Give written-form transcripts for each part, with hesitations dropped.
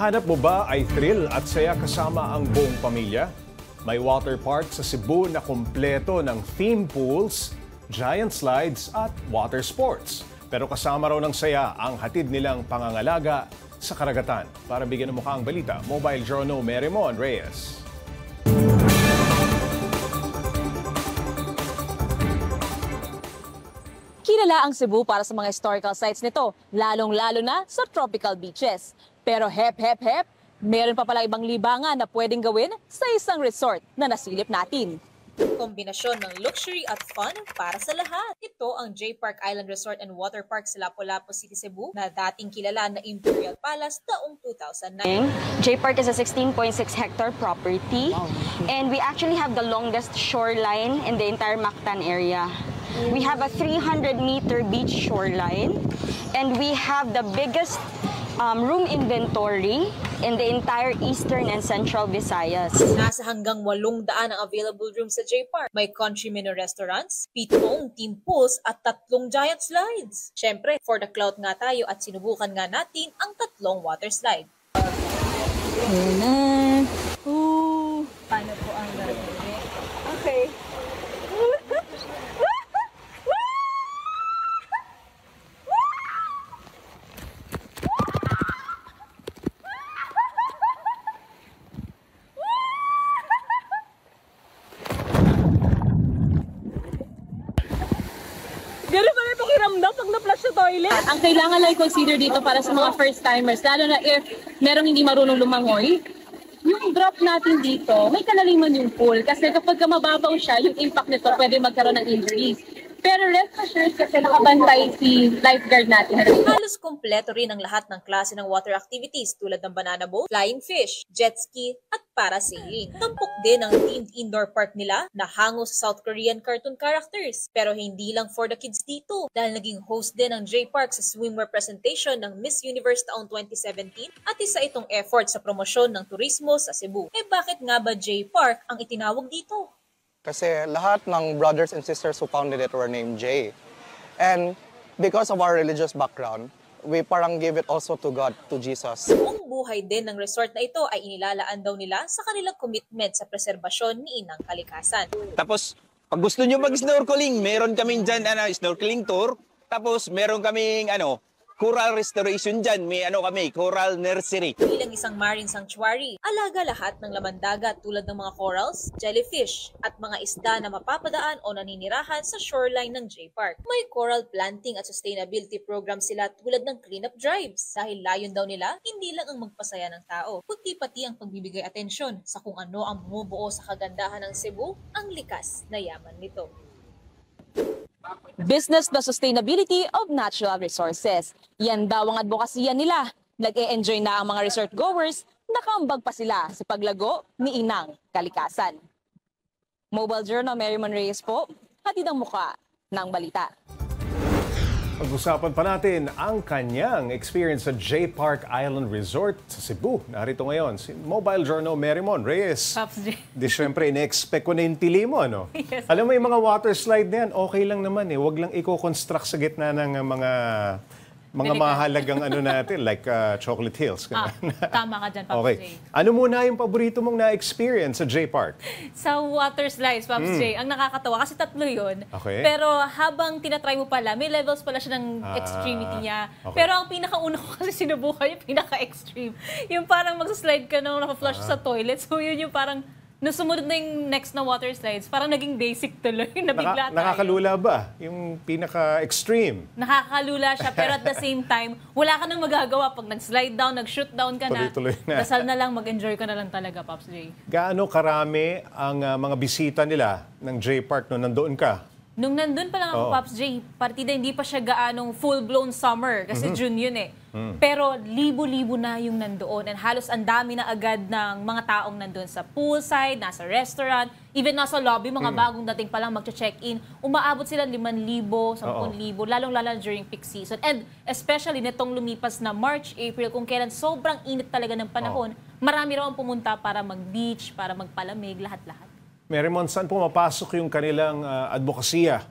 Hanap mo ba ay thrill at saya kasama ang buong pamilya? May water park sa Cebu na kumpleto ng theme pools, giant slides at water sports. Pero kasama raw ng saya ang hatid nilang pangangalaga sa karagatan. Para bigyan ng mukha ang balita, Mobile Journal Merymon Reyes. Kilala ang Cebu para sa mga historical sites nito, lalong-lalo na sa tropical beaches. Pero hep, meron pa pala ibang libangan na pwedeng gawin sa isang resort na nasilip natin. Kombinasyon ng luxury at fun para sa lahat. Ito ang J Park Island Resort and Water Park sa Lapu-Lapu City, Cebu na dating kilala na Imperial Palace taong 2009. J Park is a 16.6 hectare property and we actually have the longest shoreline in the entire Mactan area. We have a 300-meter beach shoreline and we have the biggest room inventory in the entire Eastern and Central Visayas. Nasa hanggang 800 ang available rooms sa J Park. May country menu restaurants, 7 team pools at 3 giant slides. Siyempre, for the clout nga tayo at sinubukan nga natin ang 3 water slide. Paano po ang gagawin? Okay. Gano'n pala yung pakiramdam pag na-flush sa toilet. Ang kailangan lang i-consider dito para sa mga first-timers, lalo na if merong hindi marunong lumangoy, yung drop natin dito, may kalaliman yung pool. Kasi kapag mababaw siya, yung impact nito pwede magkaroon ng injuries. Pero rest assured kasi nakabantay si lifeguard natin. Halos kompleto rin ang lahat ng klase ng water activities tulad ng banana boat, flying fish, jet ski, at parasailing. Tampok din ang themed indoor park nila na hango sa South Korean cartoon characters. Pero hindi lang for the kids dito dahil naging host din ang J Park sa swimwear presentation ng Miss Universe taong 2017 at isa itong effort sa promosyon ng turismo sa Cebu. Eh bakit nga ba J Park ang itinawag dito? Kasi lahat ng brothers and sisters who founded it were named J. And because of our religious background, we parang give it also to God, to Jesus. Buong buhay din ng resort na ito ay inilalaan daw nila sa kanilang commitment sa preserbasyon ni Inang Kalikasan. Tapos, pag gusto nyo mag-snorkeling, meron kaming dyan snorkeling tour. Tapos, meron kaming coral restoration dyan. May coral nursery. Bilang isang marine sanctuary, alaga lahat ng laman dagat tulad ng mga corals, jellyfish, at mga isda na mapapadaan o naninirahan sa shoreline ng J Park. May coral planting at sustainability program sila tulad ng cleanup drives. Dahil layon daw nila, hindi lang ang magpasaya ng tao, kundi pati ang pagbibigay atensyon sa kung ano ang bumubuo sa kagandahan ng Cebu, ang likas na yaman nito. Business the sustainability of natural resources. Yan daw ang advokasya nila. Nag-e-enjoy na ang mga resort goers, nakambag pa sila sa paglago ni Inang Kalikasan. Mobile Journal Merymon Reyes po, hatid ang mukha ng balita. Pag-usapan pa natin ang kanyang experience sa J Park Island Resort sa Cebu. Narito ngayon si Mobile Journal Merymon Reyes. Pops J. Di syempre, ina-expect ko na yung tili mo, no? Yes. Alam mo yung mga water slide na yan, okay lang naman eh. Huwag lang i-construct sa gitna ng mga mahalagang natin, like Chocolate Hills. Tama ka dyan, Pops Okay. J. Ano muna yung paborito mong na-experience sa J Park? Sa water slides, Pops J, ang nakakatawa, kasi 3 yun. Okay. Pero habang tinatry mo pala, may levels pala siya ng extremity niya. Okay. Pero ang pinakauna ko kasi sinubukan, yung pinaka-extreme. Yung parang magsaslide ka nung naka-flush sa toilet. So yun yung parang, nung sumunod na yung next na water slides, parang naging basic tuloy. Nabigla tayo. Nakakalula ba? Yung pinaka-extreme? Nakakalula siya, pero at the same time, wala ka nang magagawa. Pag nag-slide down, nag-shoot down ka na, Tuloy-tuloy na. dasal na lang, mag-enjoy ka na lang talaga, Pops J. Gaano karami ang mga bisita nila ng J Park nung nandoon ka? Nung nandun pa lang ako, Pops J, partida hindi pa siya gaanong full-blown summer kasi June yun eh. Pero libo-libo na yung nandoon and halos ang dami na agad ng mga taong nandun sa poolside, nasa restaurant, even nasa lobby, mga bagong dating pa lang magche-check-in. Umaabot sila 5,000, 10,000, lalong-lalo during peak season. And especially nitong lumipas na March, April, kung kailan sobrang init talaga ng panahon, marami raw ang pumunta para mag-beach, para magpalamig, lahat-lahat. Merymon, saan pumapasok yung kanilang advokasya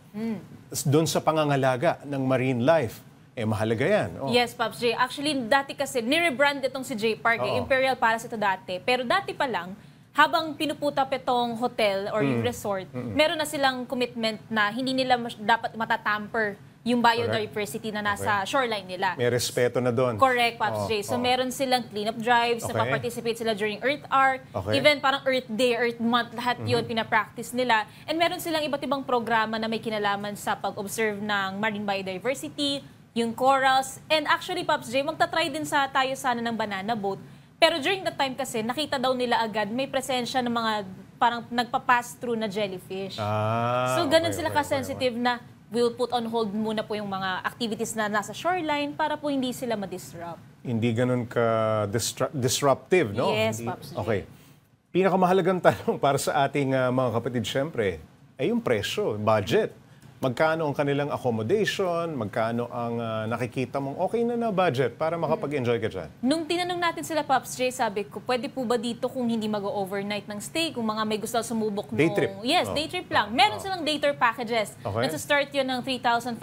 doon sa pangangalaga ng marine life? mahalaga yan. Oh. Yes, Pops J. Actually, dati kasi, nirebrand itong si J Park. Oo. Imperial Palace ito dati. Pero dati pa lang, habang pinuputap itong hotel or yung resort, meron na silang commitment na hindi nila dapat matatamper yung biodiversity na nasa shoreline nila. May respeto na doon. Correct, Pops J. So, meron silang cleanup drives, Okay. na participate sila during Earth Hour, Okay. even parang Earth Day, Earth Month, lahat yun pinapractice nila. And meron silang iba't ibang programa na may kinalaman sa pag-observe ng marine biodiversity, yung corals. And actually, Pops J, magta-try din tayo sana ng banana boat. Pero during that time kasi, nakita daw nila agad may presensya ng mga parang nagpa-pass through na jellyfish. So, ganun sila ka-sensitive na we'll put on hold muna po yung mga activities na nasa shoreline para po hindi sila ma-disrupt. Hindi ganun ka-disruptive, no? Yes, Hindi- Pops J. Okay. Pinakamahalagang tanong para sa ating mga kapatid, syempre, ay yung presyo, budget. Magkano ang kanilang accommodation? Magkano ang nakikita mong okay na budget para makapag-enjoy ka dyan? Nung tinanong natin sila, Pops J, sabi ko, pwede po ba dito kung hindi mag-overnight ng stay? Kung mga may gusto sumubok Day nung... trip. Yes, day trip lang. Meron silang day tour packages. Okay. Nasa-start yun ng 3,500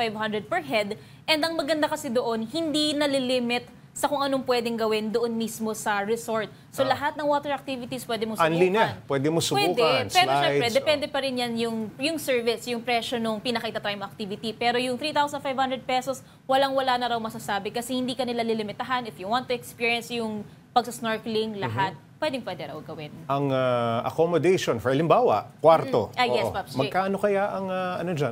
per head. And ang maganda kasi doon, hindi nalilimit sa kung anong pwedeng gawin doon mismo sa resort. So lahat ng water activities pwede mo subukan. Unli na. Pwede mo subukan. Pwede. Pero syempre, Slides, depende pa rin yan yung service, yung presyo nung pinakita-time activity. Pero yung 3,500 pesos, walang-wala na raw masasabi kasi hindi ka nila lilimitahan. If you want to experience yung pagsasnorkeling, lahat, pwedeng-pwede raw gawin. Ang accommodation, for halimbawa, kwarto. Yes, Oo. Pops J. Magkano kaya ang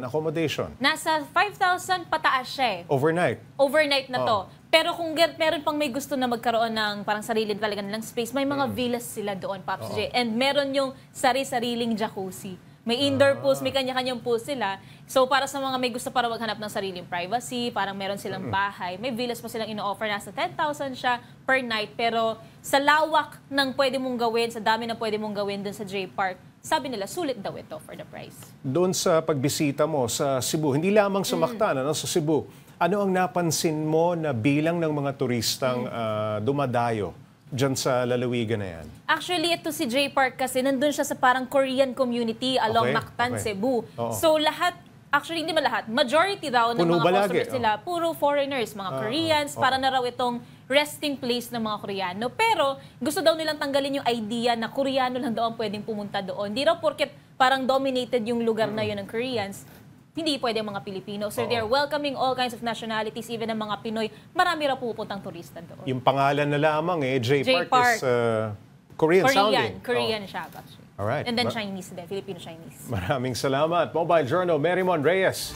accommodation? Nasa 5,000 pataas siya eh. Overnight? Overnight na to. Pero kung meron pang may gusto na magkaroon ng parang sarili talaga nilang space, may mga villas sila doon, Pops J. And meron yung sari-sariling jacuzzi. May indoor pools, may kanya-kanyang pools sila. So para sa mga may gusto para maghanap ng sariling privacy, parang meron silang bahay, may villas pa silang ino-offer, nasa 10,000 siya per night. Pero sa lawak ng pwede mong gawin, sa dami ng pwede mong gawin dun sa J Park, sabi nila, sulit daw ito for the price. Doon sa pagbisita mo sa Cebu, hindi lamang sa Mactan, sa Cebu, ano ang napansin mo na bilang ng mga turistang dumadayo dyan sa lalawigan na yan? Actually, ito si J Park kasi nandun siya sa parang Korean community along Okay, Mactan, okay. Cebu. Oo. So lahat, actually hindi man lahat, majority daw ng Puno mga ba lagi? customers nila, puro foreigners, mga Koreans, para na raw itong resting place ng mga Koreano. Pero gusto daw nilang tanggalin yung idea na Koreano lang daw ang pwedeng pumunta doon. Di raw porket parang dominated yung lugar na yun ng Koreans, hindi pwede ang mga Pilipino. So they're welcoming all kinds of nationalities, even ang mga Pinoy. Marami raw pupuntang turista doon. Yung pangalan na lamang J J Park, Park. is Korean sounding. Korean siya, actually. Alright. And then Chinese din, Filipino-Chinese. Maraming salamat. Mobile Journal, Marymon Reyes.